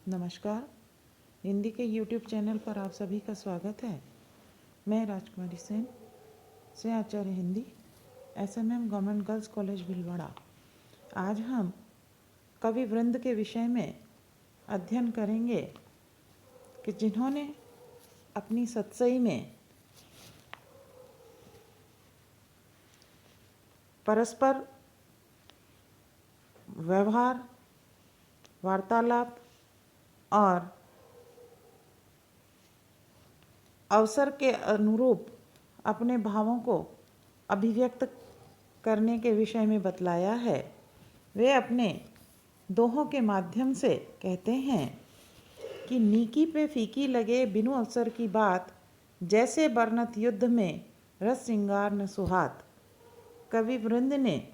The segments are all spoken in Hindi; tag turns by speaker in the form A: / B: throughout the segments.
A: नमस्कार। हिंदी के YouTube चैनल पर आप सभी का स्वागत है। मैं राजकुमारी सेन से आचार्य Hindi SMM government girls college Bhilwara. आज हम कवि वृंद के विषय में अध्ययन करेंगे कि जिन्होंने अपनी सतसई में परस्पर व्यवहार, वार्तालाप और अवसर के अनुरूप अपने भावों को अभिव्यक्त करने के विषय में बतलाया है। वे अपने दोहों के माध्यम से कहते हैं कि नीकी पे फीकी लगे बिनु अवसर की बात, जैसे बरनत युद्ध में रस श्रृंगार न सुहात। कवि वृंद ने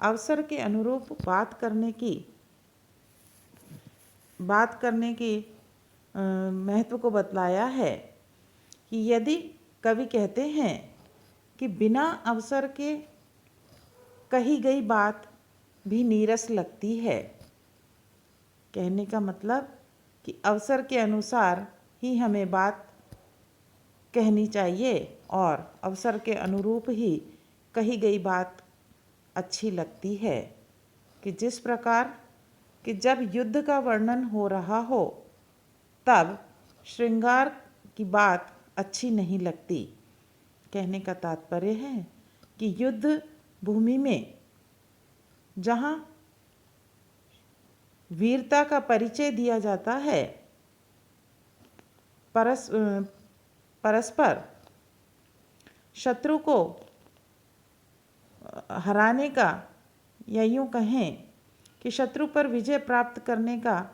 A: अवसर के अनुरूप बात करने की महत्व को बतलाया है कि यदि कवि कहते हैं कि बिना अवसर के कही गई बात भी नीरस लगती है, कहने का मतलब कि अवसर के अनुसार ही हमें बात कहनी चाहिए और अवसर के अनुरूप ही कही गई बात अच्छी लगती है। कि जिस प्रकार कि जब युद्ध का वर्णन हो रहा हो तब श्रृंगार की बात अच्छी नहीं लगती। कहने का तात्पर्य है कि युद्ध भूमि में जहाँ वीरता का परिचय दिया जाता है, परस्पर शत्रु को हराने का, या यूँ कहें कि शत्रु पर विजय प्राप्त करने का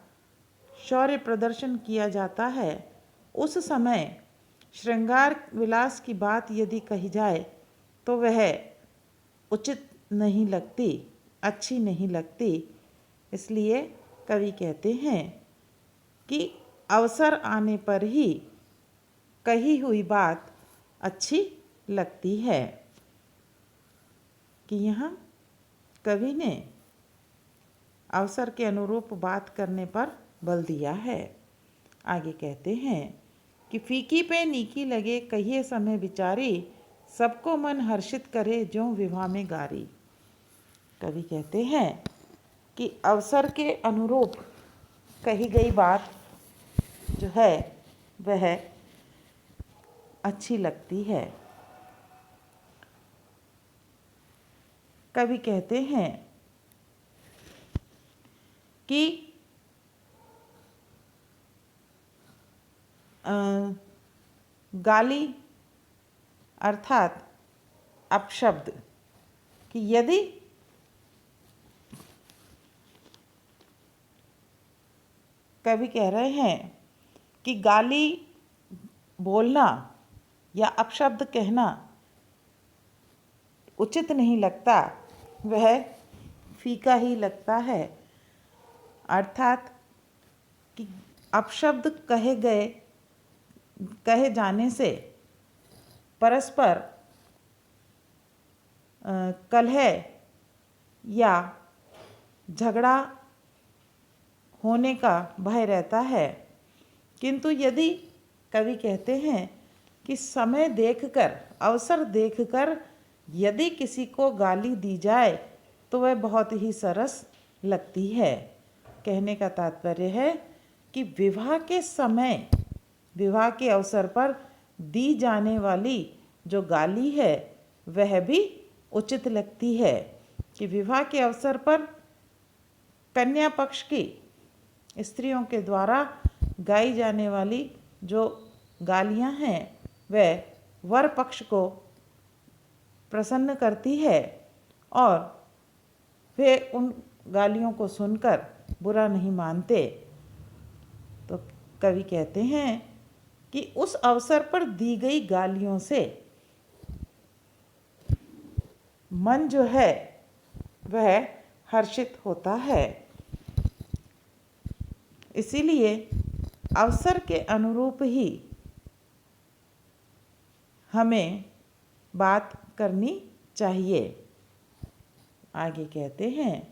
A: शौर्य प्रदर्शन किया जाता है, उस समय श्रृंगार विलास की बात यदि कही जाए तो वह उचित नहीं लगती, अच्छी नहीं लगती। इसलिए कवि कहते हैं कि अवसर आने पर ही कही हुई बात अच्छी लगती है। कि यहाँ कवि ने अवसर के अनुरूप बात करने पर बल दिया है। आगे कहते हैं कि फीकी पे नीकी लगे कहिए समय विचारी, सबको मन हर्षित करे ज्यों विवाह में गारी। कवि कहते हैं कि अवसर के अनुरूप कही गई बात जो है वह अच्छी लगती है। कवि कहते हैं कि गाली अर्थात अपशब्द, कि यदि कवि कह रहे हैं कि गाली बोलना या अपशब्द कहना उचित नहीं लगता, वह फीका ही लगता है। अर्थात कि अपशब्द कहे जाने से परस्पर कलह या झगड़ा होने का भय रहता है। किंतु यदि कवि कहते हैं कि समय देखकर, अवसर देखकर यदि किसी को गाली दी जाए तो वह बहुत ही सरस लगती है। कहने का तात्पर्य है कि विवाह के समय, विवाह के अवसर पर दी जाने वाली जो गाली है वह भी उचित लगती है। कि विवाह के अवसर पर कन्या पक्ष की स्त्रियों के द्वारा गाई जाने वाली जो गालियां हैं वह वर पक्ष को प्रसन्न करती है और वे उन गालियों को सुनकर बुरा नहीं मानते। तो कवि कहते हैं कि उस अवसर पर दी गई गालियों से मन जो है वह हर्षित होता है। इसीलिए अवसर के अनुरूप ही हमें बात करनी चाहिए। आगे कहते हैं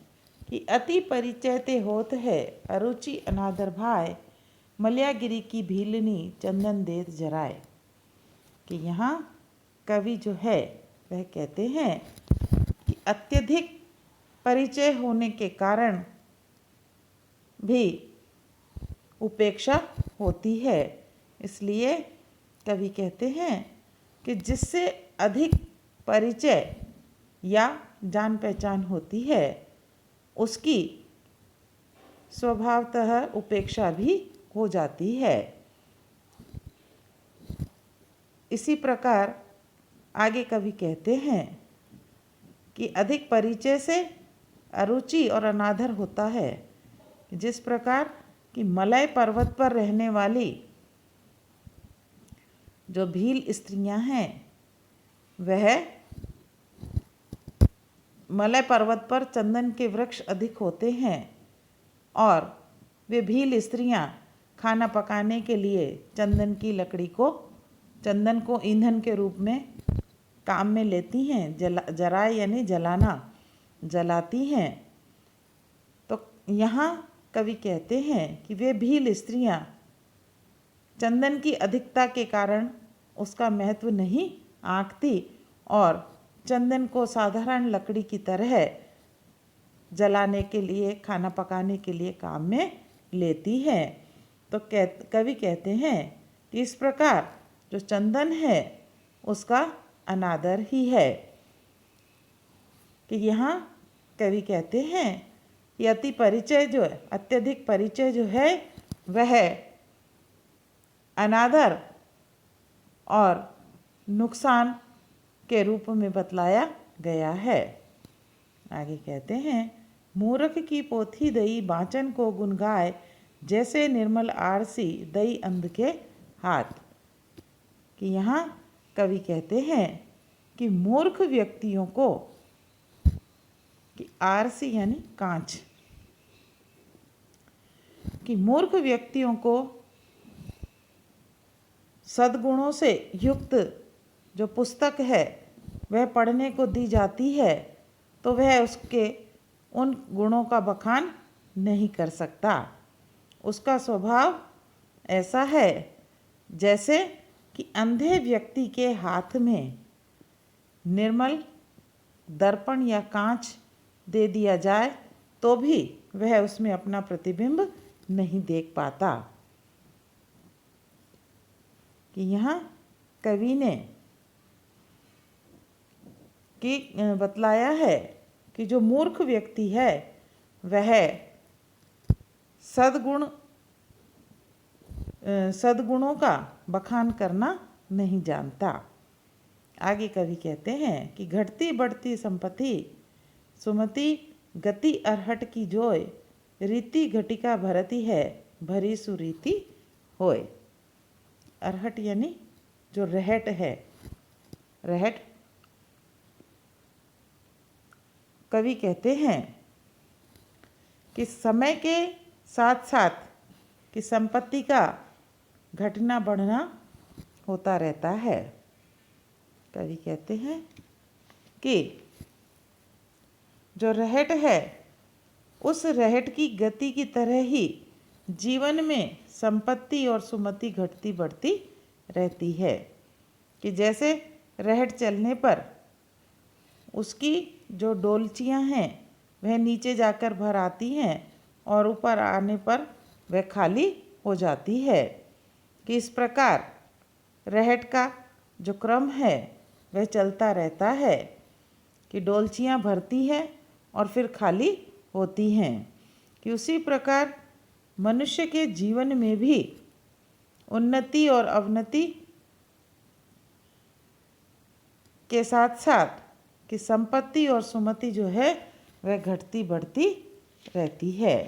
A: कि अति परिचय ते होत है, अरुचि अनादर भाय, मलयागिरी की भीलनी चंदन देत जराए। कि यहाँ कवि जो है वह कहते हैं कि अत्यधिक परिचय होने के कारण भी उपेक्षा होती है। इसलिए कवि कहते हैं कि जिससे अधिक परिचय या जान पहचान होती है उसकी स्वभावतः उपेक्षा भी हो जाती है। इसी प्रकार आगे कवि कहते हैं कि अधिक परिचय से अरुचि और अनादर होता है। जिस प्रकार कि मलय पर्वत पर रहने वाली जो भील स्त्रियां हैं वह मलय पर्वत पर चंदन के वृक्ष अधिक होते हैं और वे भील स्त्रियां खाना पकाने के लिए चंदन की लकड़ी को, चंदन को ईंधन के रूप में काम में लेती हैं। जराए यानी जलाना, जलाती हैं। तो यहाँ कवि कहते हैं कि वे भील स्त्रियां चंदन की अधिकता के कारण उसका महत्व नहीं आंकती और चंदन को साधारण लकड़ी की तरह जलाने के लिए, खाना पकाने के लिए काम में लेती हैं। तो कवि कहते हैं कि इस प्रकार जो चंदन है उसका अनादर ही है। कि यहाँ कवि कहते हैं कि अति परिचय जो है, अत्यधिक परिचय जो है वह अनादर और नुकसान के रूप में बतलाया गया है। आगे कहते हैं, मूर्ख की पोथी दई बाँचन को गुण गाय, जैसे निर्मल आरसी दई अंध के हाथ। कि यहाँ कवि कहते हैं कि मूर्ख व्यक्तियों को, कि आरसी यानी कांच, कि मूर्ख व्यक्तियों को सद्गुणों से युक्त जो पुस्तक है वह पढ़ने को दी जाती है तो वह उसके उन गुणों का बखान नहीं कर सकता। उसका स्वभाव ऐसा है जैसे कि अंधे व्यक्ति के हाथ में निर्मल दर्पण या कांच दे दिया जाए तो भी वह उसमें अपना प्रतिबिंब नहीं देख पाता। कि यहाँ कवि ने कि बतलाया है कि जो मूर्ख व्यक्ति है वह सद्गुणों का बखान करना नहीं जानता। आगे कवि कहते हैं कि घटती बढ़ती संपत्ति सुमति गति अरहट की जोय, रीति घटिका भरती है भरी सुरीति होय। अरहट यानी जो रहट है, रहट। कवि कहते हैं कि समय के साथ साथ कि संपत्ति का घटना बढ़ना होता रहता है। कवि कहते हैं कि जो रहट है उस रहट की गति की तरह ही जीवन में संपत्ति और सुमति घटती बढ़ती रहती है। कि जैसे रहट चलने पर उसकी जो डोलचियां हैं वह नीचे जाकर भर आती हैं और ऊपर आने पर वह खाली हो जाती है। कि इस प्रकार रहट का जो क्रम है वह चलता रहता है कि डोलचियां भरती हैं और फिर खाली होती हैं। कि उसी प्रकार मनुष्य के जीवन में भी उन्नति और अवनति के साथ साथ कि संपत्ति और सुमति जो है वह घटती बढ़ती रहती है।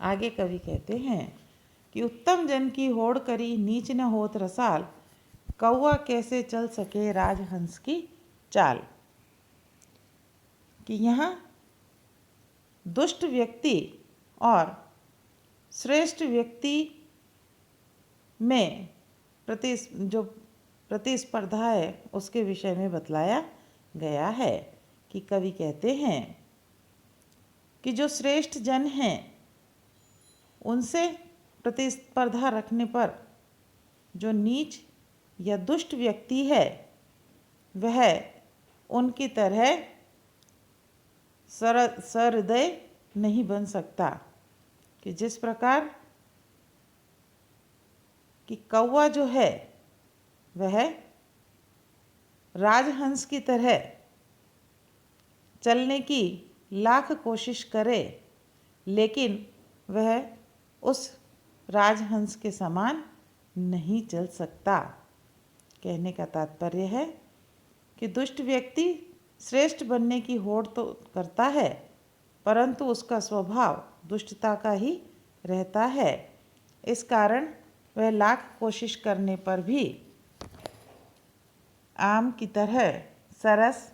A: आगे कवि कहते हैं कि उत्तम जन की होड़ करी नीच न होत रसाल, कौआ कैसे चल सके राजहंस की चाल। कि यहाँ दुष्ट व्यक्ति और श्रेष्ठ व्यक्ति में जो प्रतिस्पर्धा है उसके विषय में बतलाया गया है कि कवि कहते हैं कि जो श्रेष्ठ जन हैं उनसे प्रतिस्पर्धा रखने पर जो नीच या दुष्ट व्यक्ति है वह उनकी तरह सहृदय नहीं बन सकता। कि जिस प्रकार कि कौवा जो है वह राजहंस की तरह चलने की लाख कोशिश करे लेकिन वह उस राजहंस के समान नहीं चल सकता। कहने का तात्पर्य है कि दुष्ट व्यक्ति श्रेष्ठ बनने की होड़ तो करता है परंतु उसका स्वभाव दुष्टता का ही रहता है। इस कारण वह लाख कोशिश करने पर भी आम की तरह सरस,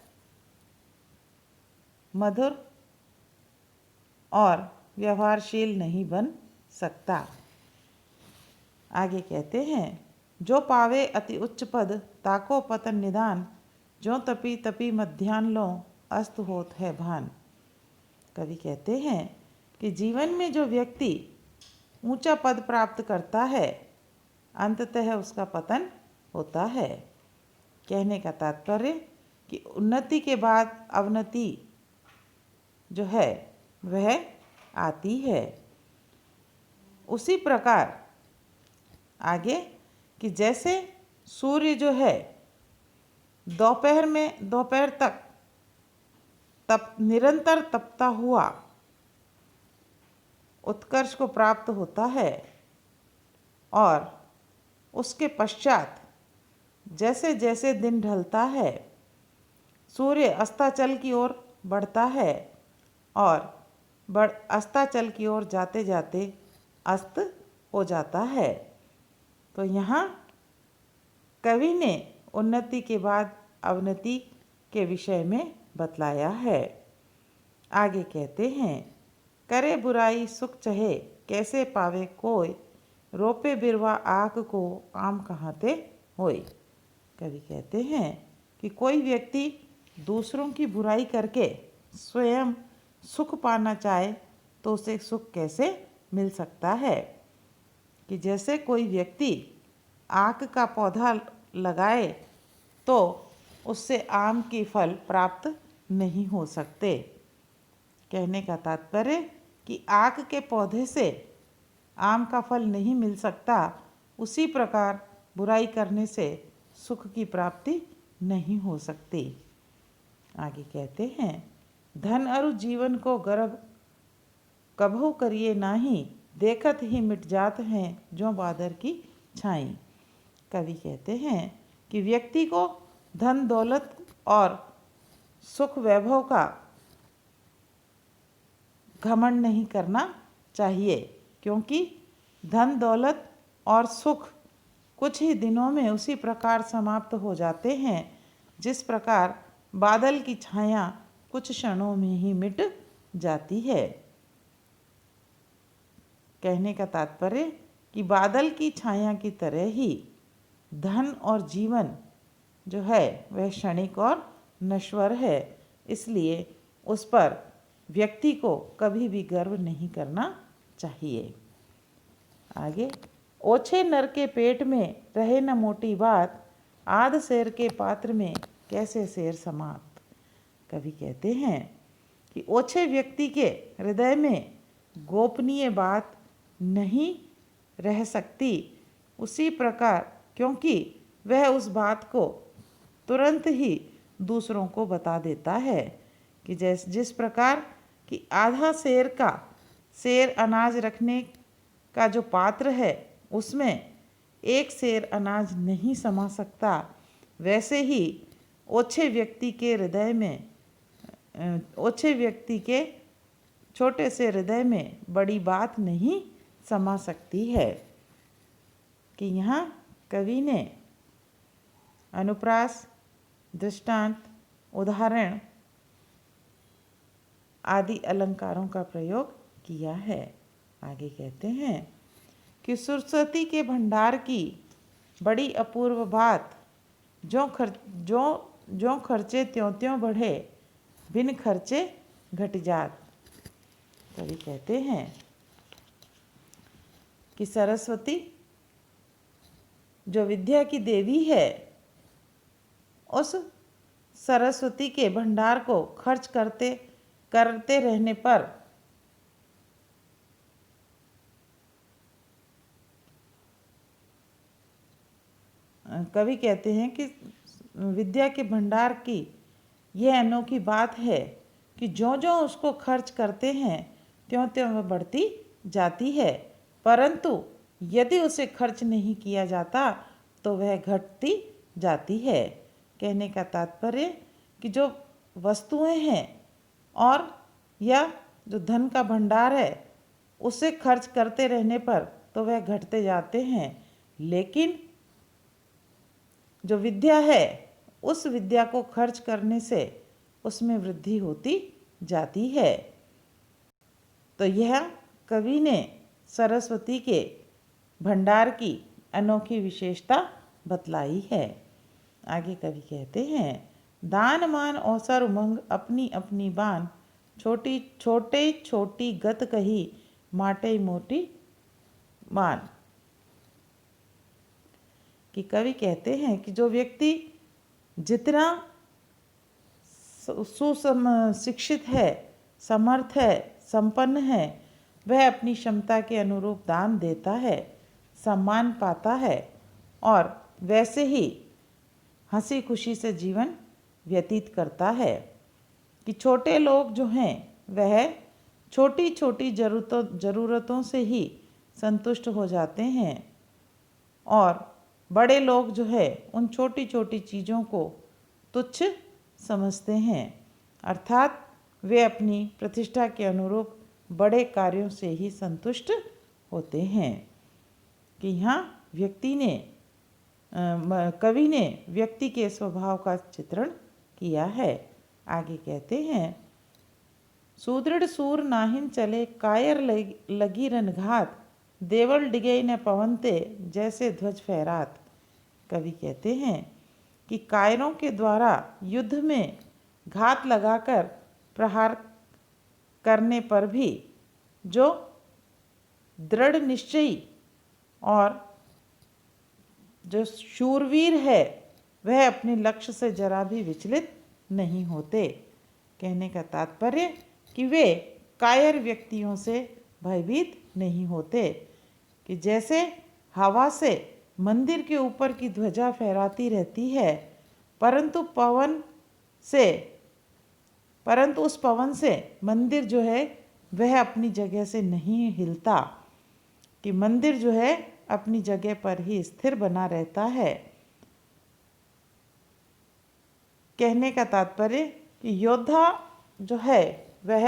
A: मधुर और व्यवहारशील नहीं बन सकता। आगे कहते हैं, जो पावे अति उच्च पद ताको पतन निदान, जो तपी तपी मध्यान लो अस्त होत है भान। कवि कहते हैं कि जीवन में जो व्यक्ति ऊंचा पद प्राप्त करता है अंततः उसका पतन होता है। कहने का तात्पर्य कि उन्नति के बाद अवनति जो है वह आती है। उसी प्रकार आगे कि जैसे सूर्य जो है दोपहर तक निरंतर तपता हुआ उत्कर्ष को प्राप्त होता है और उसके पश्चात जैसे जैसे दिन ढलता है सूर्य अस्ताचल की ओर बढ़ता है और अस्ताचल की ओर जाते जाते अस्त हो जाता है। तो यहाँ कवि ने उन्नति के बाद अवनति के विषय में बतलाया है। आगे कहते हैं, करे बुराई सुख चहे कैसे पावे कोय, रोपे बिरवा आक को आम कहाते होय। कवि कहते हैं कि कोई व्यक्ति दूसरों की बुराई करके स्वयं सुख पाना चाहे तो उसे सुख कैसे मिल सकता है। कि जैसे कोई व्यक्ति आक का पौधा लगाए तो उससे आम के फल प्राप्त नहीं हो सकते। कहने का तात्पर्य कि आक के पौधे से आम का फल नहीं मिल सकता, उसी प्रकार बुराई करने से सुख की प्राप्ति नहीं हो सकती। आगे कहते हैं, धन अरु जीवन को गर्भ कभू करिए नाही, देखत ही मिट जात हैं जो बादर की छाई। कवि कहते हैं कि व्यक्ति को धन दौलत और सुख वैभव का घमंड नहीं करना चाहिए क्योंकि धन दौलत और सुख कुछ ही दिनों में उसी प्रकार समाप्त हो जाते हैं जिस प्रकार बादल की छाया कुछ क्षणों में ही मिट जाती है। कहने का तात्पर्य कि बादल की छाया की तरह ही धन और जीवन जो है वह क्षणिक और नश्वर है, इसलिए उस पर व्यक्ति को कभी भी गर्व नहीं करना चाहिए। आगे, ओछे नर के पेट में रहे न मोटी बात, आध शेर के पात्र में कैसे शेर समाप्त। कवि कहते हैं कि ओछे व्यक्ति के हृदय में गोपनीय बात नहीं रह सकती, उसी प्रकार क्योंकि वह उस बात को तुरंत ही दूसरों को बता देता है। कि जिस प्रकार कि आधा शेर अनाज रखने का जो पात्र है उसमें एक शेर अनाज नहीं समा सकता, वैसे ही ओछे व्यक्ति के हृदय में ओछे व्यक्ति के छोटे से हृदय में बड़ी बात नहीं समा सकती है। कि यहाँ कवि ने अनुप्रास, दृष्टांत, उदाहरण आदि अलंकारों का प्रयोग किया है। आगे कहते हैं कि सरस्वती के भंडार की बड़ी अपूर्व बात जो ज्यों खर्चे त्यों त्यों बढ़े, बिन खर्चे घट जात। कवि कहते हैं कि सरस्वती जो विद्या की देवी है, उस सरस्वती के भंडार को खर्च करते रहने पर कवि कहते हैं कि विद्या के भंडार की यह अनोखी बात है कि ज्यों ज्यों उसको खर्च करते हैं त्यों त्यों वह बढ़ती जाती है, परंतु यदि उसे खर्च नहीं किया जाता तो वह घटती जाती है। कहने का तात्पर्य कि जो वस्तुएं हैं और या जो धन का भंडार है, उसे खर्च करते रहने पर तो वह घटते जाते हैं, लेकिन जो विद्या है उस विद्या को खर्च करने से उसमें वृद्धि होती जाती है। तो यह कवि ने सरस्वती के भंडार की अनोखी विशेषता बतलाई है। आगे कवि कहते हैं, दान मान अवसर उमंग अपनी अपनी बान, छोटी छोटे छोटी गत कही माटे मोटी मान। कि कवि कहते हैं कि जो व्यक्ति जितना शिक्षित है, समर्थ है, संपन्न है, वह अपनी क्षमता के अनुरूप दान देता है, सम्मान पाता है और वैसे ही हंसी खुशी से जीवन व्यतीत करता है। कि छोटे लोग जो हैं वह छोटी छोटी ज़रूरतों से ही संतुष्ट हो जाते हैं और बड़े लोग जो है उन छोटी छोटी चीज़ों को तुच्छ समझते हैं, अर्थात वे अपनी प्रतिष्ठा के अनुरूप बड़े कार्यों से ही संतुष्ट होते हैं। कि यहाँ कवि ने व्यक्ति के स्वभाव का चित्रण किया है। आगे कहते हैं, सुदृढ़ सूर नाहिन चले कायर लगी रनघात, देवल डिगे न पवनते जैसे ध्वज फहरात। कवि कहते हैं कि कायरों के द्वारा युद्ध में घात लगाकर प्रहार करने पर भी जो दृढ़ निश्चयी और जो शूरवीर है वह अपने लक्ष्य से जरा भी विचलित नहीं होते। कहने का तात्पर्य कि वे कायर व्यक्तियों से भयभीत नहीं होते। कि जैसे हवा से मंदिर के ऊपर की ध्वजा फहराती रहती है, परंतु उस पवन से मंदिर जो है वह अपनी जगह से नहीं हिलता। कि मंदिर जो है अपनी जगह पर ही स्थिर बना रहता है। कहने का तात्पर्य कि योद्धा जो है वह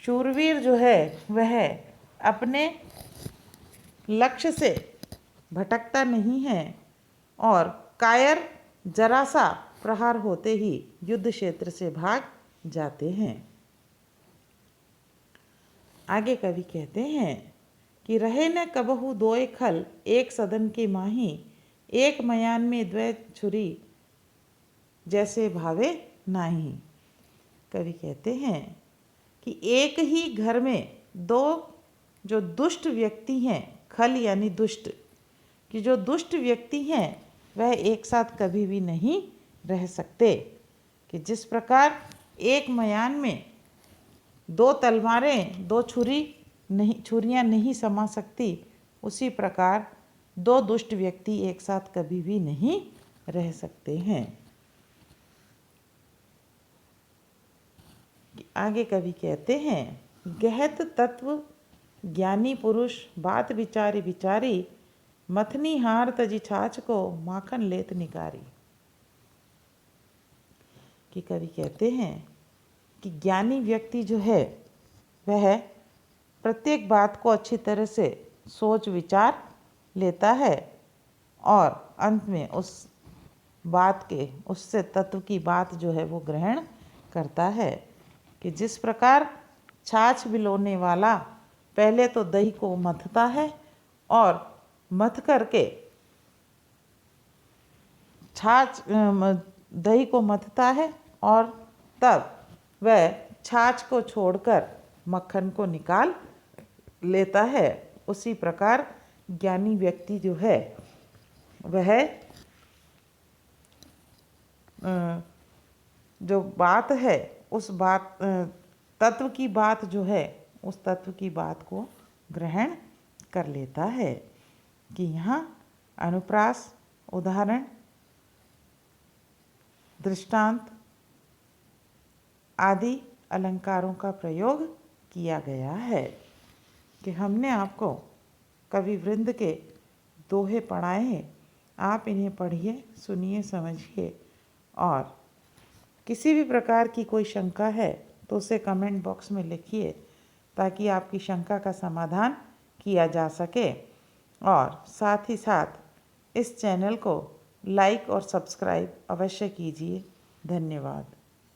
A: शूरवीर जो है वह अपने लक्ष्य से भटकता नहीं है और कायर जरा सा प्रहार होते ही युद्ध क्षेत्र से भाग जाते हैं। आगे कवि कहते हैं कि रहे न कबहु दोए खल, एक सदन के माही, एक मयान में द्वै छुरी जैसे भावे नाही। कवि कहते हैं कि एक ही घर में दो जो दुष्ट व्यक्ति हैं, खल यानी दुष्ट, कि जो दुष्ट व्यक्ति हैं वह एक साथ कभी भी नहीं रह सकते। कि जिस प्रकार एक मयान में दो तलवारें, दो छुरियां नहीं समा सकती, उसी प्रकार दो दुष्ट व्यक्ति एक साथ कभी भी नहीं रह सकते हैं। आगे कवि कहते हैं, गहत तत्व ज्ञानी पुरुष बात विचारी विचारी, मथनी हार तजी छाछ को माखन लेत निकारी। कि कवि कहते हैं कि ज्ञानी व्यक्ति जो है वह प्रत्येक बात को अच्छी तरह से सोच विचार लेता है और अंत में उससे तत्व की बात जो है वो ग्रहण करता है। कि जिस प्रकार छाछ बिलोने वाला पहले तो दही को मथता है और मथ करके दही को मथता है और तब वह छाछ को छोड़कर मक्खन को निकाल लेता है। उसी प्रकार ज्ञानी व्यक्ति जो है वह जो बात है उस बात तत्व की बात जो है उस तत्व की बात को ग्रहण कर लेता है कि यहाँ अनुप्रास, उदाहरण, दृष्टांत आदि अलंकारों का प्रयोग किया गया है। कि हमने आपको कवि वृंद के दोहे पढ़ाए हैं। आप इन्हें पढ़िए, सुनिए, समझिए और किसी भी प्रकार की कोई शंका है तो उसे कमेंट बॉक्स में लिखिए ताकि आपकी शंका का समाधान किया जा सके। और साथ ही साथ इस चैनल को लाइक और सब्सक्राइब अवश्य कीजिए। धन्यवाद।